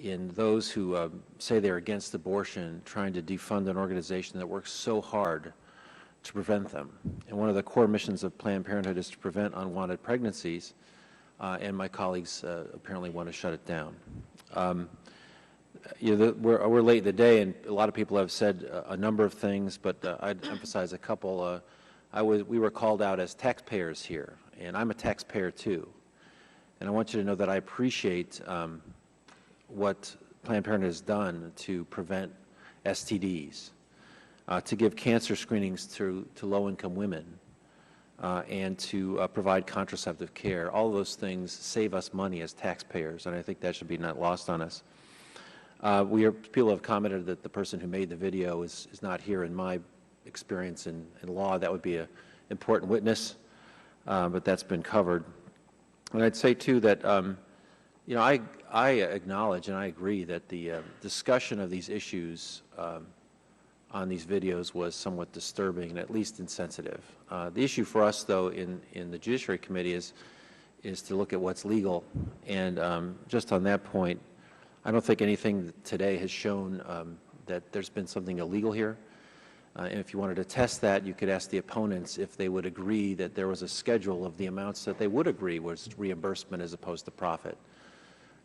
in those who say they're against abortion trying to defund an organization that works so hard to prevent them. And one of the core missions of Planned Parenthood is to prevent unwanted pregnancies, and my colleagues apparently want to shut it down. We're late in the day, and a lot of people have said a number of things, but I'd emphasize a couple. We were called out as taxpayers here, and I'm a taxpayer too. And I want you to know that I appreciate what Planned Parenthood has done to prevent STDs, to give cancer screenings to low-income women, and to provide contraceptive care. All of those things save us money as taxpayers, and I think that should be not lost on us. People have commented that the person who made the video is not here. In my experience in law, that would be an important witness, but that's been covered. And I'd say, too, that I acknowledge and I agree that the discussion of these issues on these videos was somewhat disturbing and at least insensitive. The issue for us, though, in the Judiciary Committee is to look at what's legal. And just on that point, I don't think anything today has shown that there's been something illegal here. And if you wanted to test that, you could ask the opponents if they would agree that there was a schedule of the amounts that they would agree was reimbursement as opposed to profit.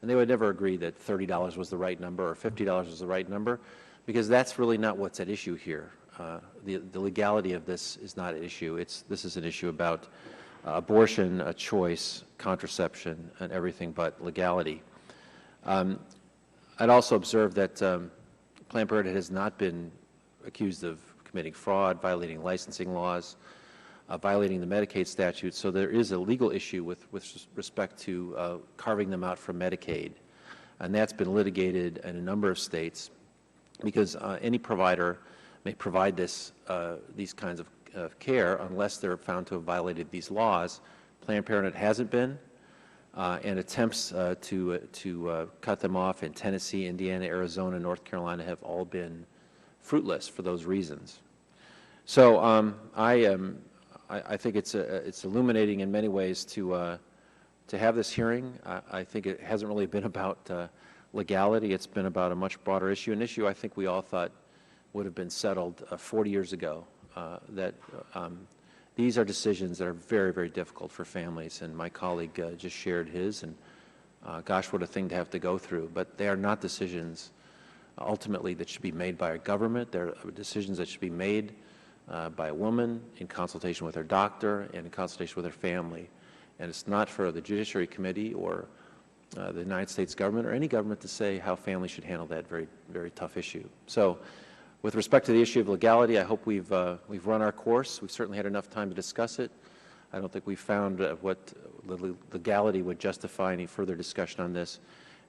And they would never agree that $30 was the right number or $50 was the right number, because that's really not what's at issue here. The legality of this is not at issue. This is an issue about abortion, a choice, contraception, and everything but legality. I'd also observe that Planned Parenthood has not been accused of committing fraud, violating licensing laws, violating the Medicaid statute. So there is a legal issue with respect to carving them out from Medicaid. And that's been litigated in a number of states because any provider may provide these kinds of care unless they're found to have violated these laws. Planned Parenthood hasn't been, and attempts to cut them off in Tennessee, Indiana, Arizona, North Carolina have all been fruitless for those reasons. So I think it's illuminating in many ways to have this hearing. I think it hasn't really been about legality. It's been about a much broader issue, an issue I think we all thought would have been settled 40 years ago, that these are decisions that are very, very difficult for families, and my colleague just shared his, and gosh, what a thing to have to go through. But they are not decisions ultimately that should be made by a government. They're decisions that should be made by a woman in consultation with her doctor and in consultation with her family. And it's not for the Judiciary Committee or the United States government or any government to say how families should handle that very, very tough issue. So with respect to the issue of legality, I hope we've run our course. We've certainly had enough time to discuss it. I don't think we've found what legality would justify any further discussion on this,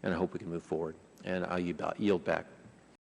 and I hope we can move forward. And I'll yield back.